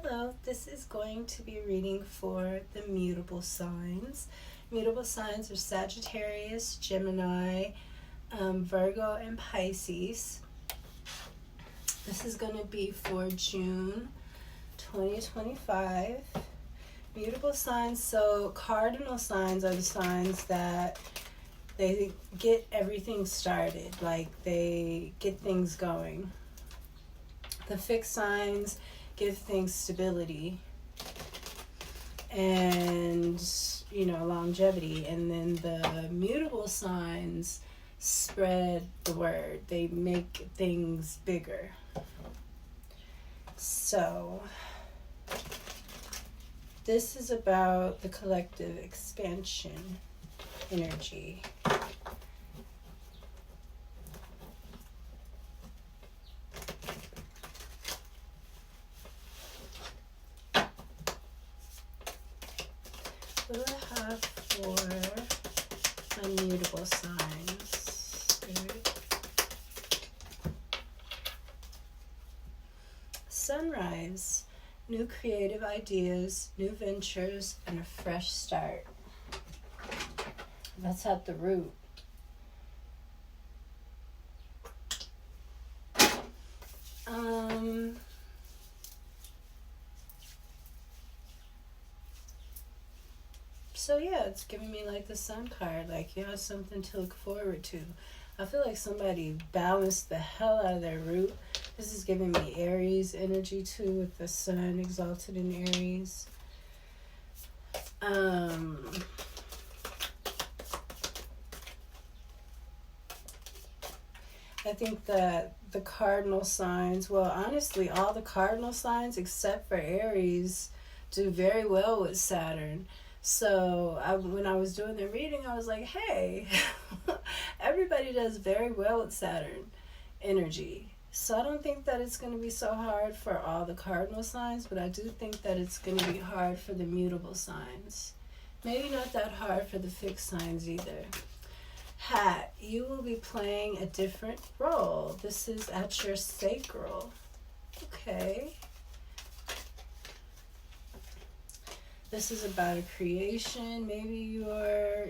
Hello, this is going to be a reading for the mutable signs. Mutable signs are Sagittarius, Gemini, Virgo, and Pisces. This is going to be for June 2025. Mutable signs, so cardinal signs are the signs that they get everything started, like they get things going. The fixed signs give things stability and, longevity. And then the mutable signs spread the word. They make things bigger. So this is about the collective expansion energy. What do I have for immutable signs? Sunrise, new creative ideas, new ventures, and a fresh start. That's at the root. So yeah, it's giving me like the sun card, like you have something to look forward to. I feel like somebody balanced the hell out of their root. This is giving me Aries energy too, with the sun exalted in Aries. I think that the cardinal signs, well, honestly, all the cardinal signs except for Aries do very well with Saturn. So when I was doing the reading, I was like, hey, everybody does very well with Saturn energy. So I don't think that it's going to be so hard for all the cardinal signs, but I do think that it's going to be hard for the mutable signs. Maybe not that hard for the fixed signs either. Hat, you will be playing a different role. This is at your sacral. Okay. This is about a creation. Maybe your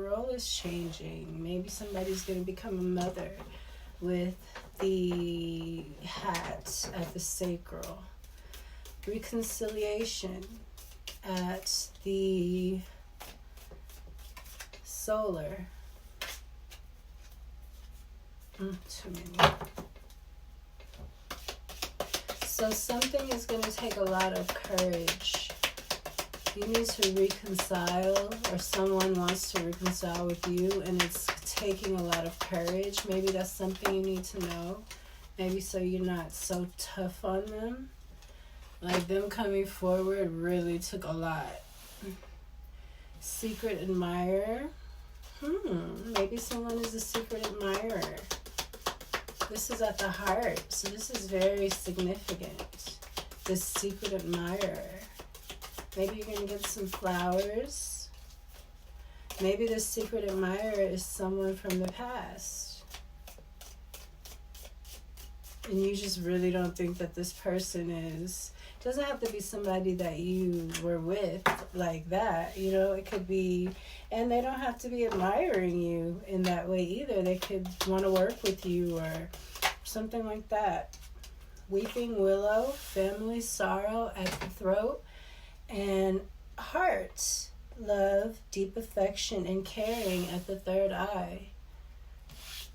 role is changing. Maybe somebody's going to become a mother with the hat at the sacral. Reconciliation at the solar. Too many. So something is going to take a lot of courage. You need to reconcile, or someone wants to reconcile with you, and it's taking a lot of courage. Maybe that's something you need to know. Maybe so you're not so tough on them. Like them coming forward really took a lot. Secret admirer. Maybe someone is a secret admirer. This is at the heart, so this is very significant. This secret admirer. Maybe you're going to get some flowers. Maybe this secret admirer is someone from the past. And you just really don't think that this person is... It doesn't have to be somebody that you were with like that. It could be... And they don't have to be admiring you in that way either. They could want to work with you or something like that. Weeping willow, family sorrow at the throat. And heart, love, deep affection, and caring at the third eye.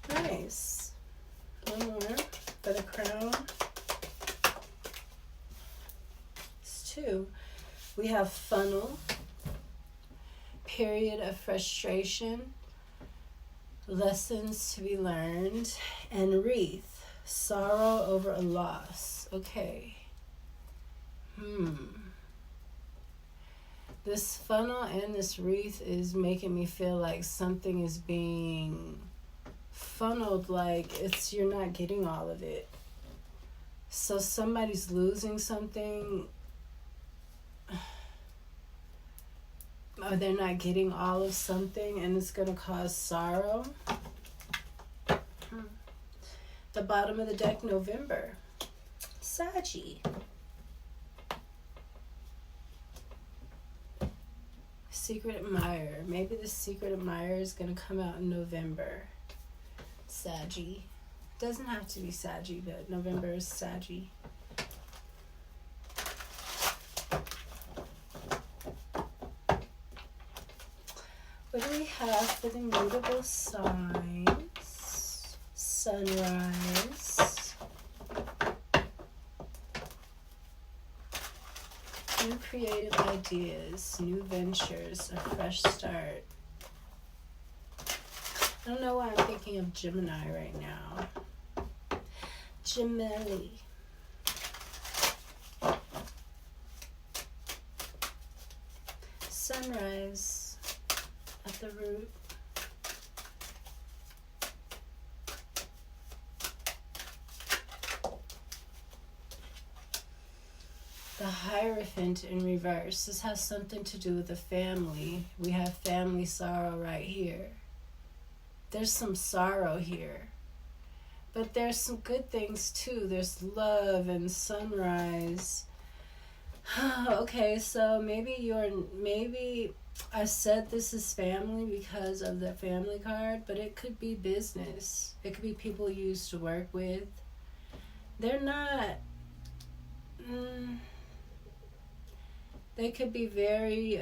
Nice. One more for the crown. It's 2. We have funnel, period of frustration, lessons to be learned, and wreath, sorrow over a loss. Okay. This funnel and this wreath is making me feel like something is being funneled, like you're not getting all of it. So somebody's losing something, or they're not getting all of something, and it's going to cause sorrow. The bottom of the deck, November. Saggy. secret admirer. Maybe the secret admirer is going to come out in November. Saggy. Doesn't have to be Saggy, but November is Saggy. What do we have for the mutable signs? Sunrise. New creative ideas, new ventures, a fresh start. I don't know why I'm thinking of Gemini right now. Gemini. Sunrise at the root. The Hierophant in reverse. This has something to do with the family. We have family sorrow right here. There's some sorrow here. But there's some good things too. There's love and sunrise. Okay, so maybe I said this is family because of the family card, but it could be business. It could be people you used to work with. They're not... they could be very...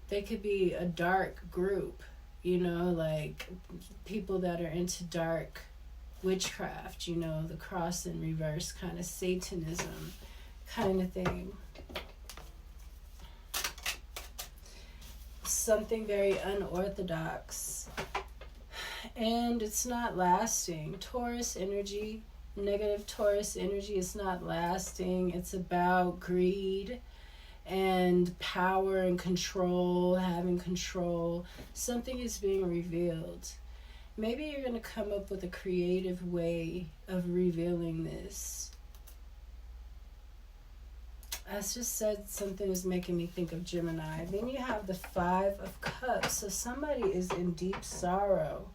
they could be a dark group. You know, like people that are into dark witchcraft, you know, the cross in reverse, kind of Satanism kind of thing. Something very unorthodox. And it's not lasting. Taurus energy, negative Taurus energy is not lasting. It's about greed and power and control, having control. Something is being revealed. Maybe you're going to come up with a creative way of revealing this. I just said something was making me think of Gemini. Then you have the 5 of Cups. So somebody is in deep sorrow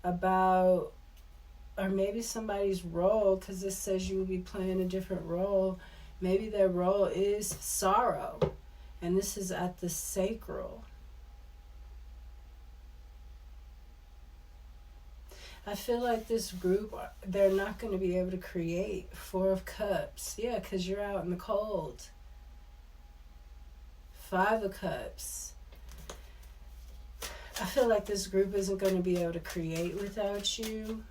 about, or maybe somebody's role, because this says you will be playing a different role. Maybe their role is sorrow, and this is at the sacral. I feel like this group, they're not going to be able to create 4 of Cups. Yeah, because you're out in the cold. 5 of Cups. I feel like this group isn't going to be able to create without you.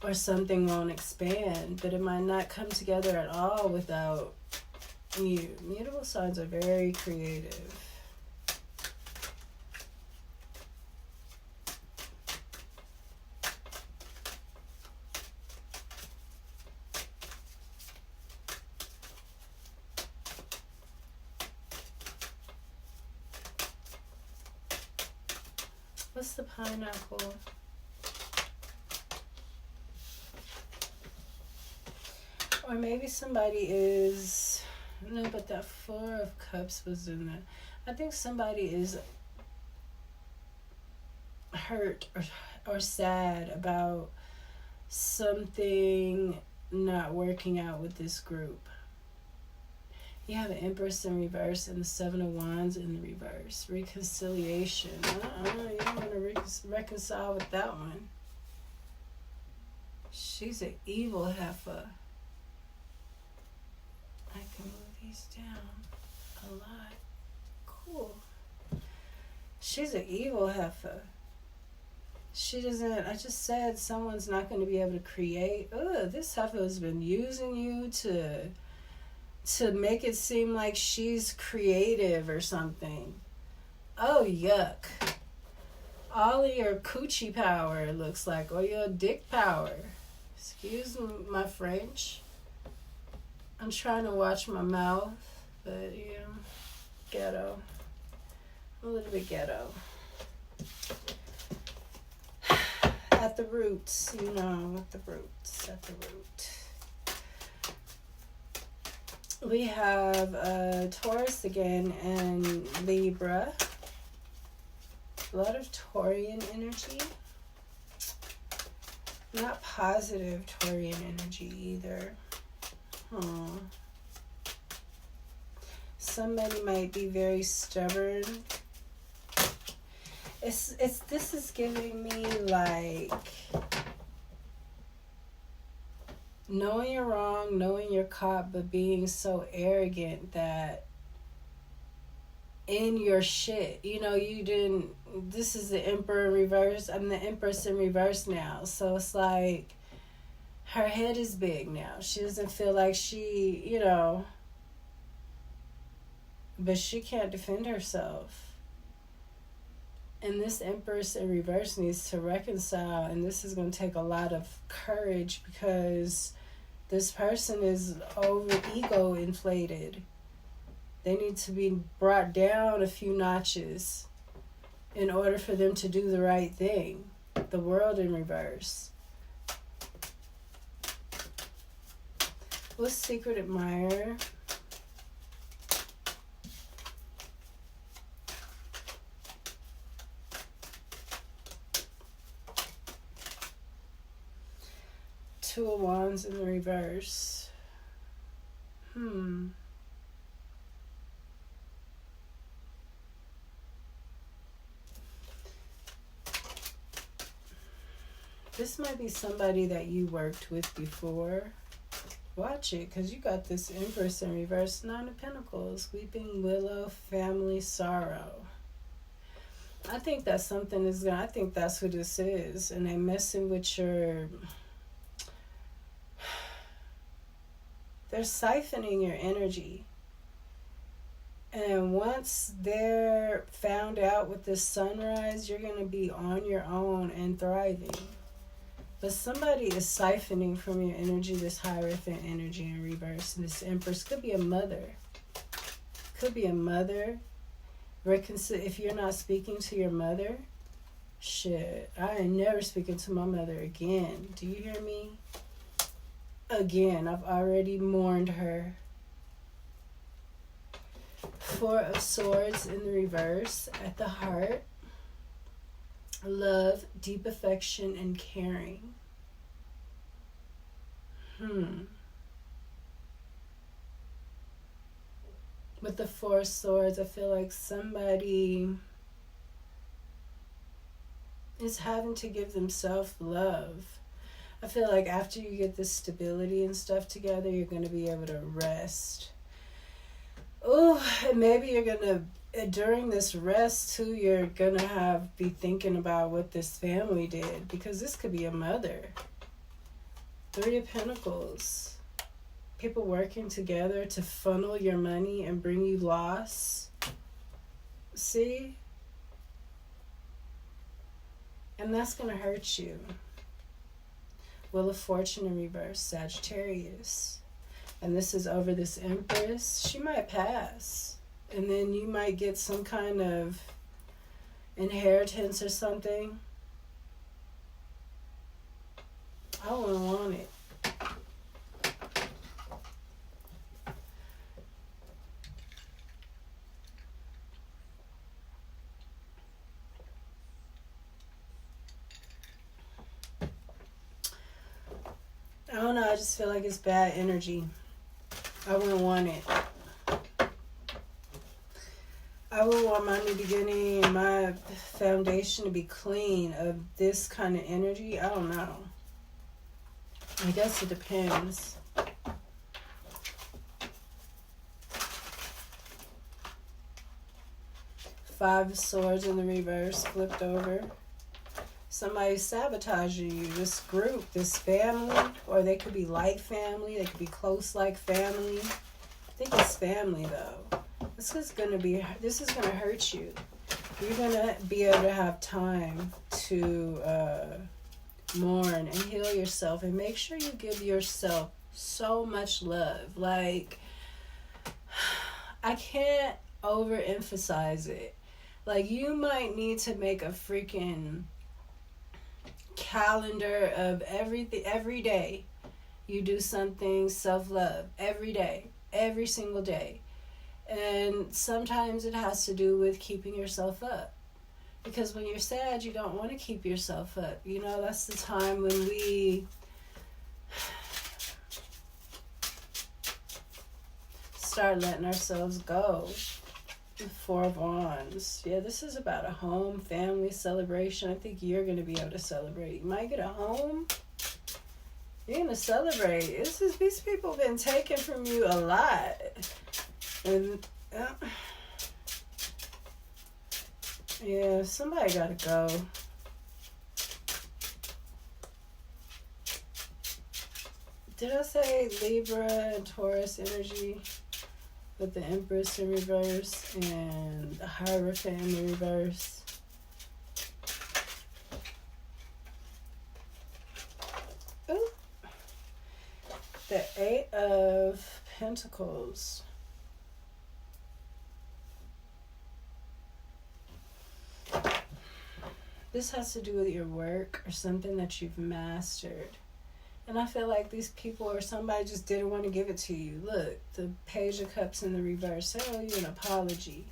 Or something won't expand, but it might not come together at all without you. Mutable signs are very creative. What's the pineapple? Or maybe somebody is... No, but that 4 of Cups was in there. I think somebody is hurt or sad about something not working out with this group. You have an Empress in reverse and the 7 of Wands in the reverse. Reconciliation. You don't want to reconcile with that one. She's an evil heifer. I can move these down a lot. Cool. She's an evil heifer. She doesn't... I just said someone's not going to be able to create. Ugh, this heifer has been using you to make it seem like she's creative or something. Oh, yuck. All of your coochie power, it looks like, or your dick power. Excuse my French. I'm trying to watch my mouth, but, you know, ghetto. A little bit ghetto. At the roots, you know, at the roots, at the root. We have Taurus again and Libra. A lot of Taurian energy. Not positive Taurian energy either. somebody might be very stubborn. This is giving me like knowing you're wrong, knowing you're caught, but being so arrogant that in your shit, you know, you didn't. This is the Emperor in reverse. I'm the Empress in reverse now. So it's like her head is big now. She doesn't feel like she, you know, but she can't defend herself. And this Empress in reverse needs to reconcile, and this is going to take a lot of courage because this person is over ego inflated. They need to be brought down a few notches in order for them to do the right thing. The World in reverse. What's Secret Admirer? Two of Wands in the reverse. This might be somebody that you worked with before. Watch it, because you got this Empress in reverse. Nine of Pentacles. Weeping Willow, family sorrow. I think that something is going to... I think that's who this is. And they messing with your... They're siphoning your energy. And once they're found out with this sunrise, you're going to be on your own and thriving. But somebody is siphoning from your energy, this Hierophant energy in reverse. And this Empress could be a mother. Could be a mother. If you're not speaking to your mother, shit, I ain't never speaking to my mother again. Do you hear me? Again, I've already mourned her. Four of Swords in the reverse at the heart. Love, deep affection, and caring. With the Four of Swords, I feel like somebody is having to give themselves love. I feel like after you get this stability and stuff together, you're going to be able to rest. Oh, and maybe you're going to, during this rest too, you're going to be thinking about what this family did. Because this could be a mother. Three of Pentacles. People working together to funnel your money and bring you loss. See? And that's going to hurt you. Wheel of Fortune in reverse, Sagittarius. And this is over this Empress. She might pass. And then you might get some kind of inheritance or something. I wouldn't want it. I don't know, I just feel like it's bad energy. I wouldn't want it. I would want my new beginning and my foundation to be clean of this kind of energy. I don't know. I guess it depends. Five of Swords in the reverse, flipped over. Somebody's sabotaging you, this group, this family, or they could be like family, they could be close like family. I think it's family though. This is gonna hurt you. You're gonna be able to have time to mourn and heal yourself, and make sure you give yourself so much love. Like, I can't overemphasize it. Like, you might need to make a freaking calendar of everything. Every day you do something self-love. Every day, every single day. And sometimes it has to do with keeping yourself up, because when you're sad, you don't want to keep yourself up. You know, that's the time when we start letting ourselves go. The Four of Wands. Yeah, this is about a home, family, celebration. I think you're going to be able to celebrate. You might get a home. You're going to celebrate. These people have been taken from you a lot. And, yeah, somebody got to go. Did I say Libra and Taurus energy? With the Empress in reverse and the Hierophant in the reverse. Ooh. The Eight of Pentacles. This has to do with your work or something that you've mastered. And I feel like these people or somebody just didn't want to give it to you. Look, the Page of Cups in the reverse. They owe you an apology.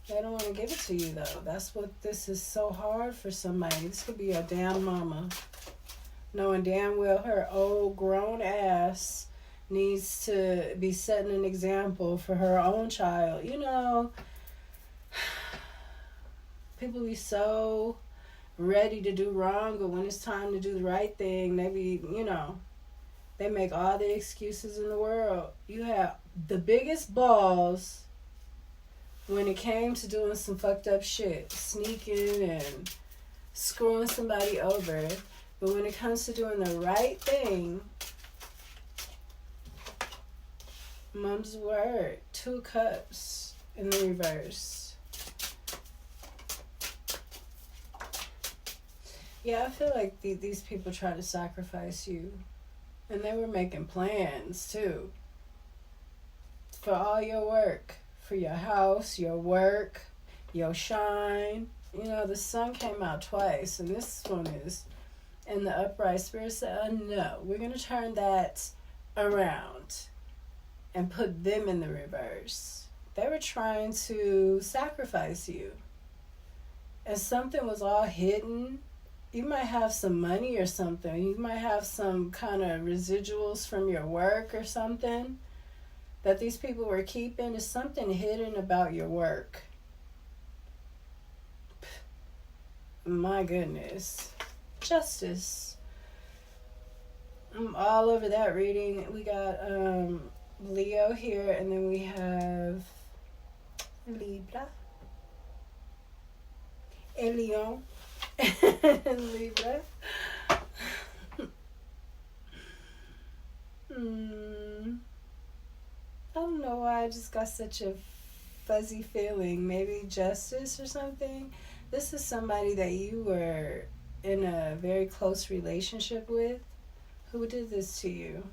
They don't want to give it to you, though. That's what this is so hard for somebody. This could be a damn mama. Knowing damn well her old grown ass needs to be setting an example for her own child. You know, people be so ready to do wrong, but when it's time to do the right thing, they be, you know, they make all the excuses in the world. You have the biggest balls when it came to doing some fucked up shit, sneaking and screwing somebody over. But when it comes to doing the right thing, Mum's word, 2 cups in the reverse. Yeah, I feel like these people try to sacrifice you. And they were making plans, too. For all your work. For your house, your work, your shine. You know, the sun came out twice. And this one is in the upright. Spirit said, no, we're going to turn that around. And put them in the reverse. They were trying to sacrifice you. And something was all hidden. You might have some money or something. You might have some kind of residuals from your work or something that these people were keeping. Is something hidden about your work. My goodness. Justice. I'm all over that reading. We got Leo here, and then we have Libra. El Leon. Libra. I don't know why I just got such a fuzzy feeling. Maybe justice or something. This is somebody that you were in a very close relationship with. Who did this to you?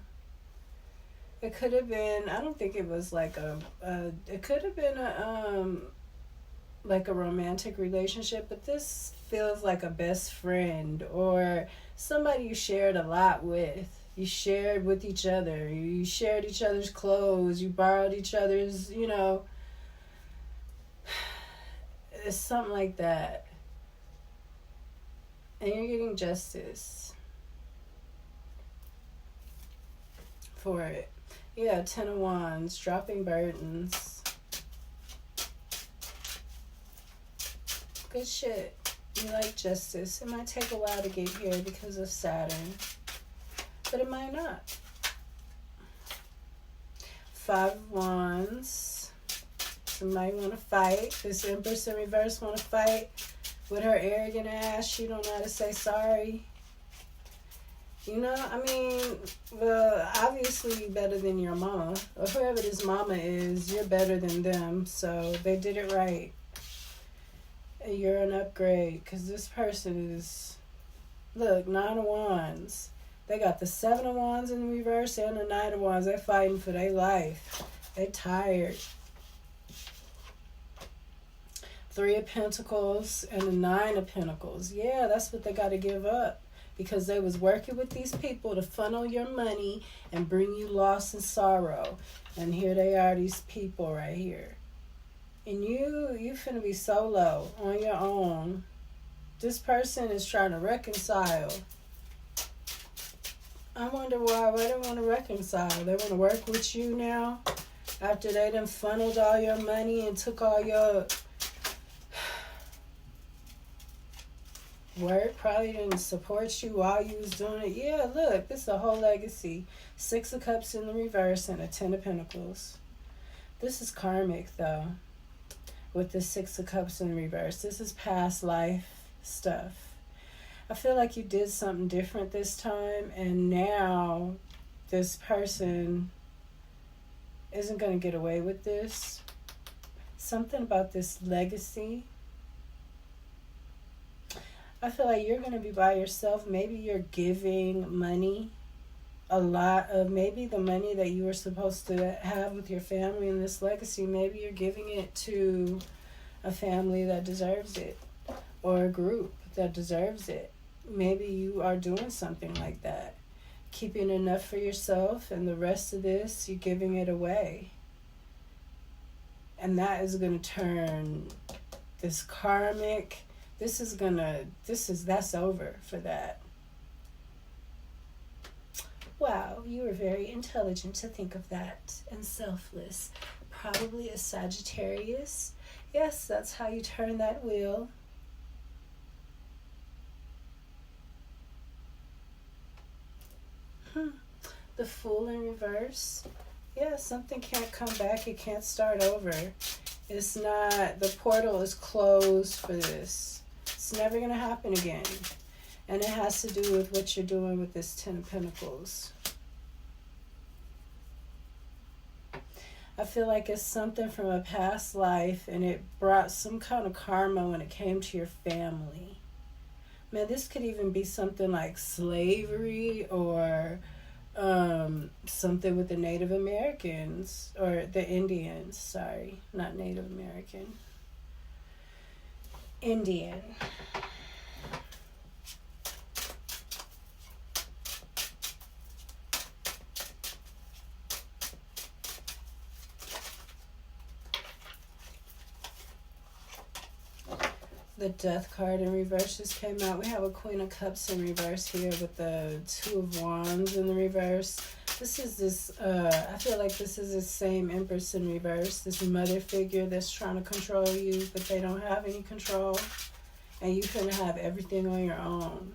It could have been, I don't think it was like it could have been like a romantic relationship, but this feels like a best friend or somebody you shared a lot with. You shared with each other. You shared each other's clothes. You borrowed each other's, you know. It's something like that. And you're getting justice for it. Yeah, 10 of Wands, dropping burdens. Good shit. You like justice. It might take a while to get here because of Saturn. But it might not. 5 of Wands. Somebody want to fight. This Empress in reverse want to fight. With her arrogant ass, she don't know how to say sorry. You know, I mean, well, obviously you're better than your mama. Or whoever this mama is, you're better than them. So they did it right. And you're an upgrade. Because this person is, look, 9 of Wands. They got the 7 of Wands in the reverse and the 9 of Wands. They're fighting for their life. They tired. 3 of Pentacles and the 9 of Pentacles. Yeah, that's what they got to give up. Because they was working with these people to funnel your money and bring you loss and sorrow. And here they are, these people right here. And you finna be solo on your own. This person is trying to reconcile. I wonder why they don't want to reconcile. They want to work with you now after they done funneled all your money and took all your work. Probably didn't support you while you was doing it. Yeah, look, this is a whole legacy. 6 of Cups in the reverse and a 10 of Pentacles. This is karmic, though, with the 6 of Cups in the reverse. This is past life stuff. I feel like you did something different this time, and now this person isn't going to get away with this. Something about this legacy. I feel like you're going to be by yourself. Maybe you're giving money, a lot of, maybe the money that you were supposed to have with your family in this legacy, maybe you're giving it to a family that deserves it, or a group that deserves it. Maybe you are doing something like that. Keeping enough for yourself, and the rest of this, you're giving it away. And that is going to turn this karmic, that's over for that. Wow, you were very intelligent to think of that, and selfless. Probably a Sagittarius. Yes, that's how you turn that wheel. The Fool in reverse. Yeah, something can't come back. It can't start over. It's not, the portal is closed for this. It's never going to happen again. And it has to do with what you're doing with this 10 of Pentacles. I feel like it's something from a past life, and it brought some kind of karma when it came to your family. Man, this could even be something like slavery, or something with the Native Americans, or the Indians, sorry, not Native American. Indian. The Death card in reverse just came out. We have a Queen of Cups in reverse here with the 2 of Wands in the reverse. This is this, I feel like this is the same Empress in reverse. This mother figure that's trying to control you, but they don't have any control. And you're going to have everything on your own.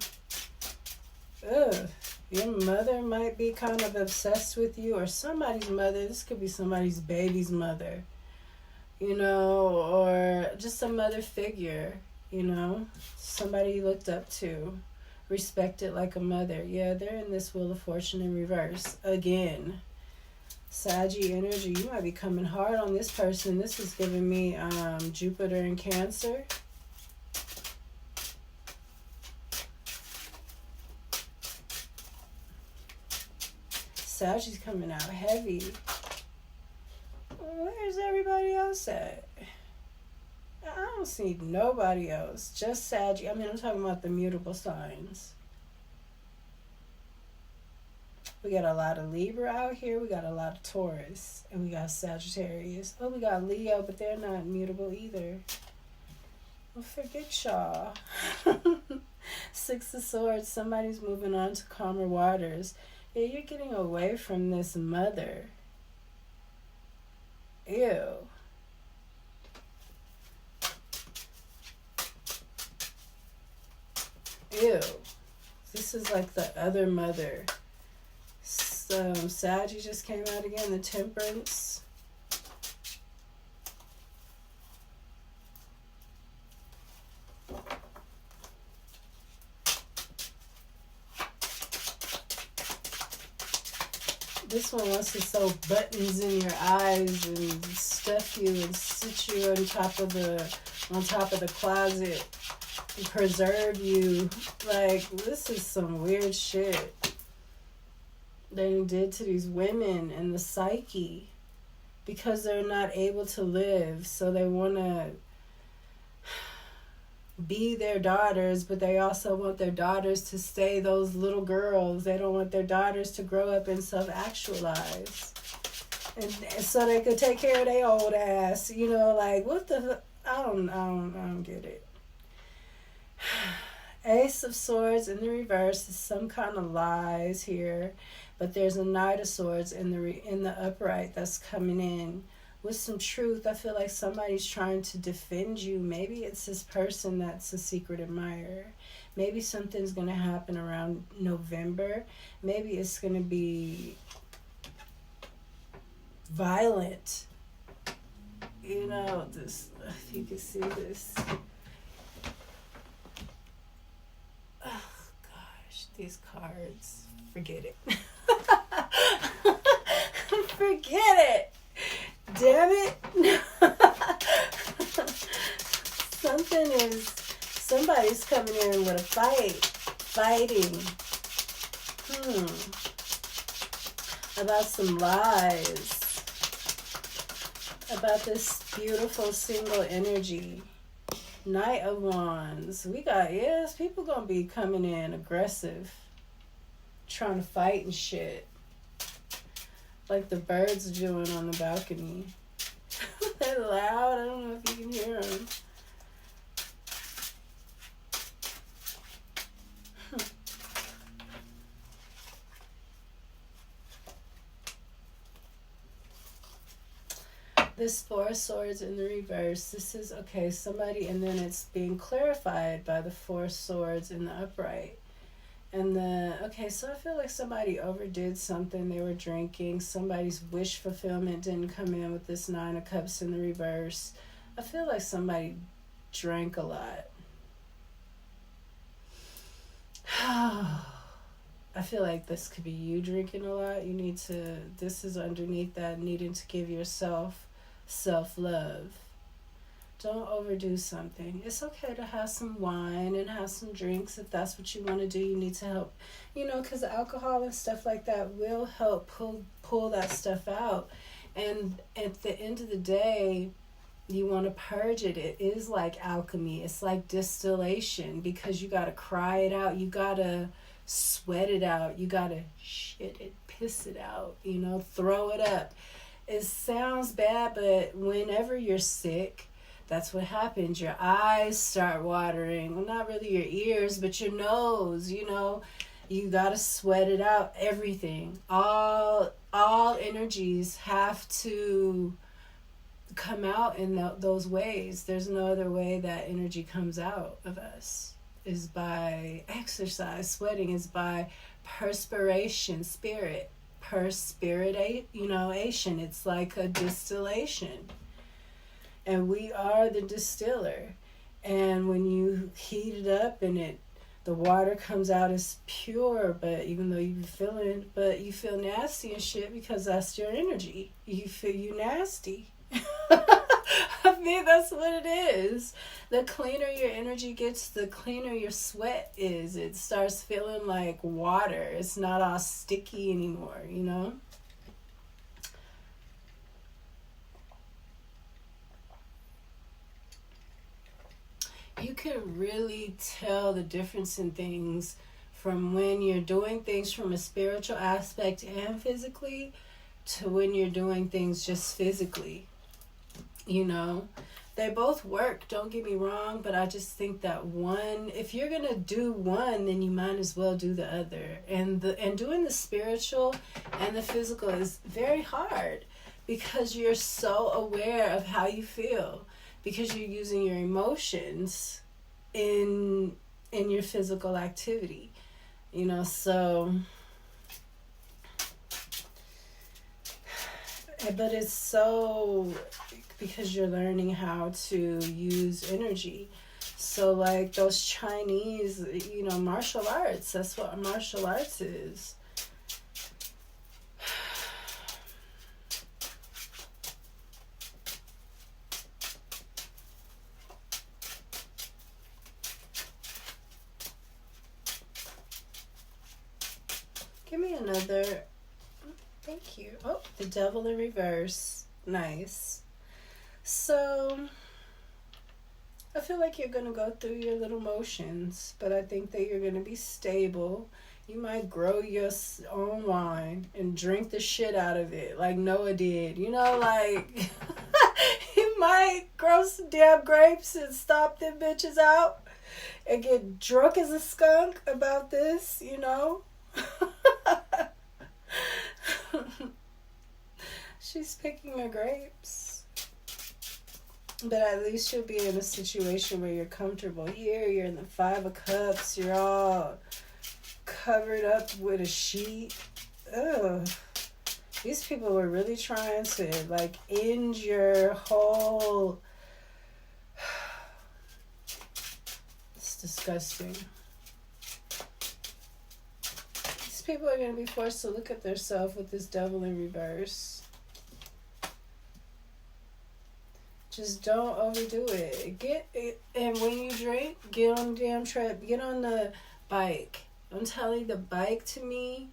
Ugh. Your mother might be kind of obsessed with you, or somebody's mother. This could be somebody's baby's mother. You know, or just a mother figure. You know, somebody you looked up to, respected like a mother. Yeah, they're in this Wheel of Fortune in reverse. Again, Saggy energy. You might be coming hard on this person. This is giving me Jupiter in Cancer. Saggy's coming out heavy. Where's everybody else at? I don't see nobody else. Just Saggy. I mean, I'm talking about the mutable signs. We got a lot of Libra out here. We got a lot of Taurus. And we got Sagittarius. Oh, we got Leo, but they're not mutable either. Well, forget y'all. 6 of Swords. Somebody's moving on to calmer waters. Yeah, you're getting away from this mother. Ew. Ew. This is like the other mother. Saggy just came out again. The Temperance. This one wants to sew buttons in your eyes and stuff you and sit you on top of the closet and preserve you. Like, this is some weird shit they did to these women and the psyche, because they're not able to live, so they want to be their daughters, but they also want their daughters to stay those little girls. They don't want their daughters to grow up and self-actualize, and so they could take care of their old ass. You know, like, what the? I don't get it. Ace of Swords in the reverse is some kind of lies here, but there's a Knight of Swords in the upright that's coming in with some truth. I feel like somebody's trying to defend you. Maybe it's this person that's a secret admirer. Maybe something's going to happen around November. Maybe it's going to be violent. You know, this, if you can see this. Oh, gosh, these cards. Forget it. Forget it. Damn it. Somebody's coming in with a fighting. About some lies. About this beautiful single energy. Knight of Wands. We got, yes, people gonna be coming in aggressive. Trying to fight and shit. Like the birds are doing on the balcony. They're loud. I don't know if you can hear them. This Four of Swords in the reverse. This is, okay, somebody, and then it's being clarified by the Four Swords in the upright. And okay, so I feel like somebody overdid something. They were drinking. Somebody's wish fulfillment didn't come in with this Nine of Cups in the reverse. I feel like somebody drank a lot. I feel like this could be you drinking a lot. You need to, this is underneath that, needing to give yourself self-love. Don't overdo something. It's okay to have some wine and have some drinks if that's what you want to do. You need to help, you know, because alcohol and stuff like that will help pull that stuff out. And at the end of the day, you want to purge it. It is like alchemy. It's like distillation, because you got to cry it out. You got to sweat it out. You got to shit it, piss it out, you know, throw it up. It sounds bad, but whenever you're sick, that's what happens. Your eyes start watering. Well, not really your ears, but your nose, you know. You got to sweat it out. Everything. All energies have to come out in those ways. There's no other way that energy comes out of us. Is by exercise. Sweating is by perspiration, spirit. Perspiration. It's like a distillation. And we are the distiller. And when you heat it up and the water comes out as pure, but even though you feel nasty and shit, because that's your energy. You feel nasty. I mean, that's what it is. The cleaner your energy gets, the cleaner your sweat is. It starts feeling like water. It's not all sticky anymore, you know? You can really tell the difference in things from when you're doing things from a spiritual aspect and physically to when you're doing things just physically. You know, they both work, don't get me wrong, but I just think that one, if you're going to do one, then you might as well do the other. And doing the spiritual and the physical is very hard because you're so aware of how you feel, because you're using your emotions in your physical activity, you know. So but it's so, because you're learning how to use energy. So like those Chinese, you know, martial arts, that's what martial arts is. Give me another. Thank you. Oh, the Devil in reverse. Nice. So, I feel like you're going to go through your little motions, but I think that you're going to be stable. You might grow your own wine and drink the shit out of it like Noah did. You know, like, you might grow some damn grapes and stomp them bitches out and get drunk as a skunk about this, you know? She's picking her grapes. But at least you'll be in a situation where you're comfortable. Here, you're in the 5 of Cups. You're all covered up with a sheet. Ugh. These people were really trying to, like, end your whole... It's disgusting. These people are going to be forced to look at themselves with this devil in reverse. Just don't overdo it. Get it, and when you drink, get on the damn trip. Get on the bike. I'm telling you, the bike to me,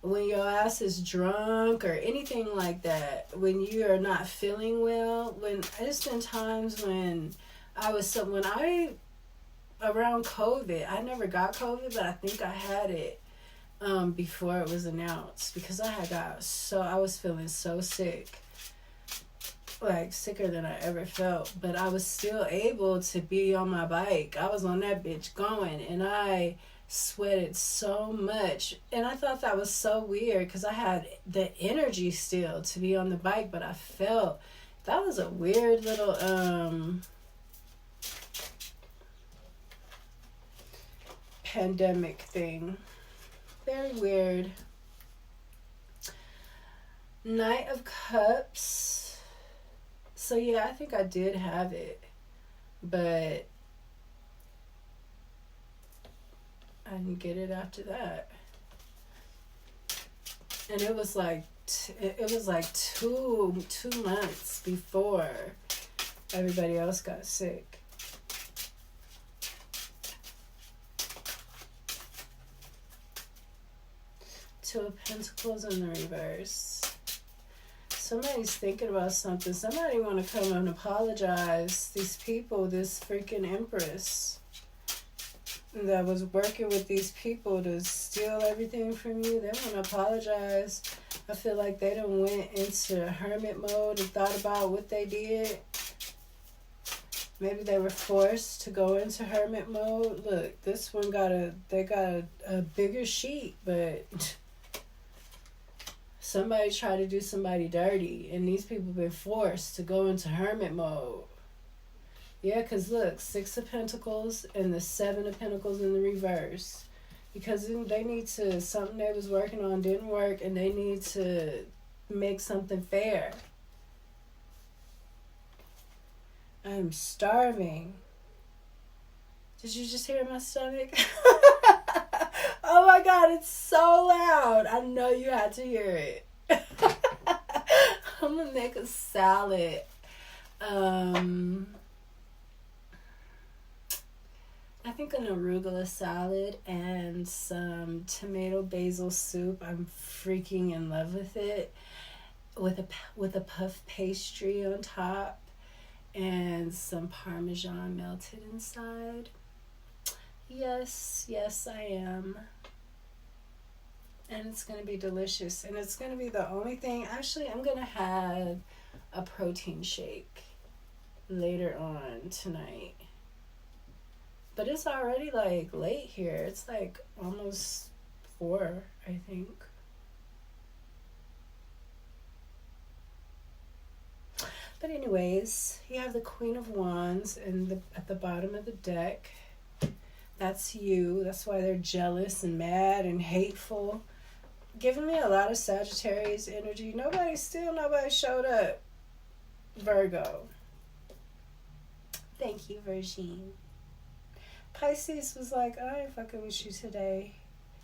when your ass is drunk or anything like that, when you are not feeling well, when there's been times when around COVID, I never got COVID, but I think I had it before it was announced, because I was feeling so sick. Like, sicker than I ever felt, but I was still able to be on my bike. I was on that bitch going, and I sweated so much, and I thought that was so weird because I had the energy still to be on the bike, but I felt that was a weird little pandemic thing. Very weird. Knight of Cups. So yeah, I think I did have it, but I didn't get it after that. And it was like two months before everybody else got sick. Two of Pentacles in the reverse. Somebody's thinking about something. Somebody want to come and apologize. These people, this freaking Empress that was working with these people to steal everything from you, they want to apologize. I feel like they done went into hermit mode and thought about what they did. Maybe they were forced to go into hermit mode. Look, this one got a bigger sheet, but somebody tried to do somebody dirty, and these people been forced to go into hermit mode. Yeah, because look, 6 of Pentacles and the 7 of Pentacles in the reverse. Because they need to, something they was working on didn't work, and they need to make something fair. I'm starving. Did you just hear my stomach? Oh my God, it's so loud. I know you had to hear it. I'm gonna make a salad. I think an arugula salad and some tomato basil soup. I'm freaking in love with it. With a puff pastry on top and some Parmesan melted inside. Yes, I am. And it's going to be delicious. And it's going to be the only thing. Actually, I'm going to have a protein shake later on tonight. But it's already like late here. It's like almost 4, I think. But anyways, you have the Queen of Wands at the bottom of the deck. That's you. That's why they're jealous and mad and hateful. Giving me a lot of Sagittarius energy. Nobody showed up. Virgo. Thank you, Virgin. Pisces was like, I ain't fucking with you today.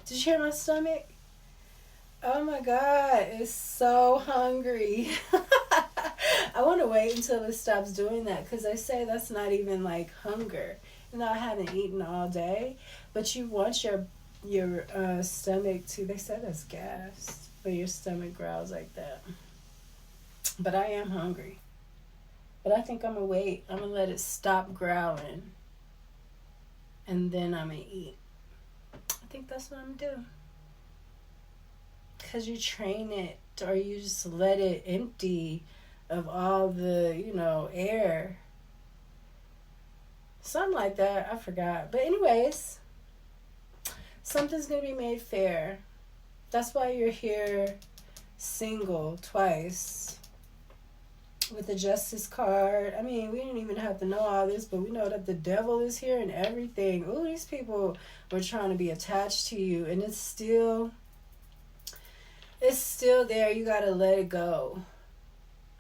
Did you hear my stomach? Oh my God, it's so hungry. I want to wait until it stops doing that, because they say that's not even like hunger. You know, I haven't eaten all day, but you want your stomach to, they said that's gas, when your stomach growls like that. But I am hungry. But I think I'm going to wait. I'm going to let it stop growling. And then I'm going to eat. I think that's what I'm going to do. Because you train it, or you just let it empty of all the, air. Something like that. I forgot. But anyways, something's going to be made fair. That's why you're here single twice. With the Justice card. I mean, we didn't even have to know all this, but we know that the devil is here and everything. Ooh, these people were trying to be attached to you, and it's still there. You got to let it go.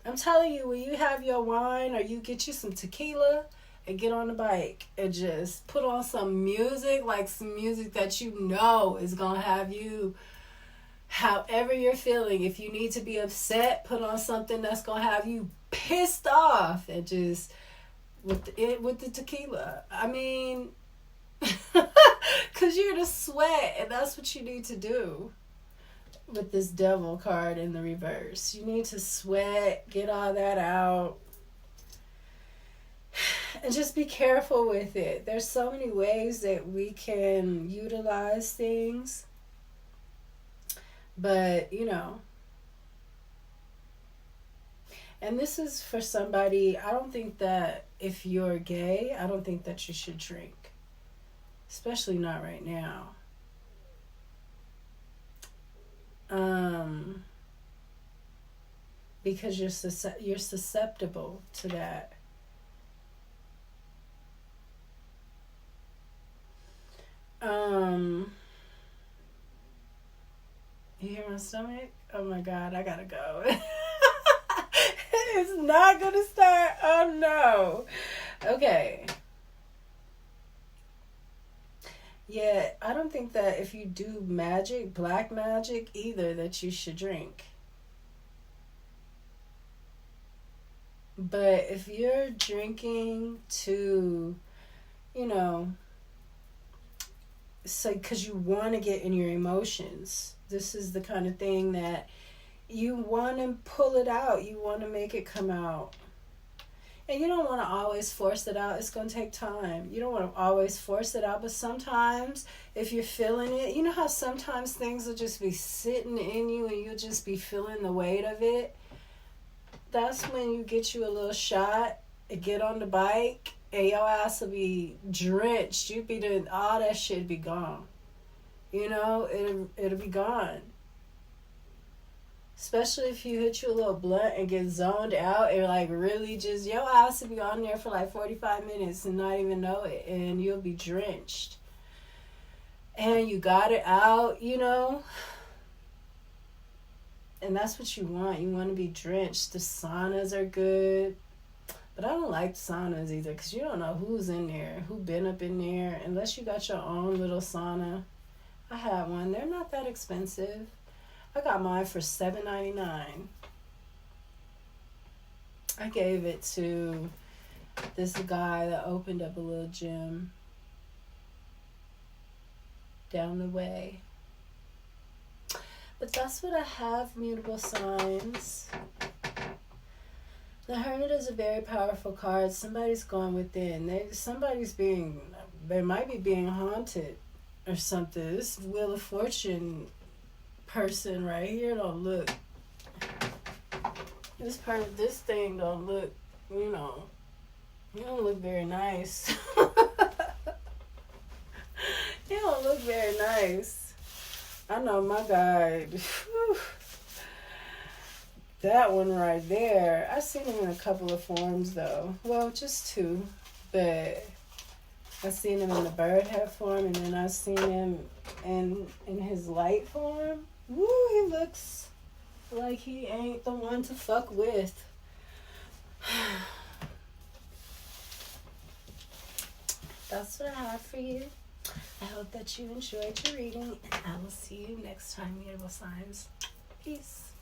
I'm telling you, when you have your wine or you get you some tequila and get on the bike and just put on some music, like some music that you know is going to have you however you're feeling. If you need to be upset, put on something that's going to have you pissed off, and just with the tequila. I mean, because you're going to sweat, and that's what you need to do. With this devil card in the reverse, you need to sweat, get all that out, and just be careful with it. There's so many ways that we can utilize things, but you know, and this is for somebody. I don't think that if you're gay, I don't think that you should drink, especially not right now. Because you're susceptible to that. You hear my stomach? Oh my God, I gotta go. It's not gonna start. Oh no. Okay. Yeah, I don't think that if you do magic, black magic either, that you should drink. But if you're drinking to, you know, so because you want to get in your emotions, this is the kind of thing that you want to pull it out. You want to make it come out. And you don't want to always force it out. It's going to take time. You don't want to always force it out. But sometimes, if you're feeling it, you know how sometimes things will just be sitting in you and you'll just be feeling the weight of it? That's when you get you a little shot and get on the bike and your ass will be drenched. You'd be doing all that shit be gone. You know, it'll be gone. Especially if you hit you a little blunt and get zoned out and like really just, your ass will be on there for like 45 minutes and not even know it, and you'll be drenched. And you got it out, you know. And that's what you want. You want to be drenched. The saunas are good. But I don't like saunas either because you don't know who's in there, who been up in there, unless you got your own little sauna. I had one. They're not that expensive. I got mine for $7.99. I gave it to this guy that opened up a little gym down the way. But that's what I have, mutable signs. The Hermit is a very powerful card. Somebody's going within. They might be being haunted or something. This Wheel of Fortune person right here don't look. This thing don't look, you know, you don't look very nice. You don't look very nice. I know my guy. That one right there. I've seen him in a couple of forms though. Well, just two. But I've seen him in the bird head form, and then I've seen him in his light form. Woo, he looks like he ain't the one to fuck with. That's what I have for you. I hope that you enjoyed your reading, and I will see you next time, mutable signs. Peace.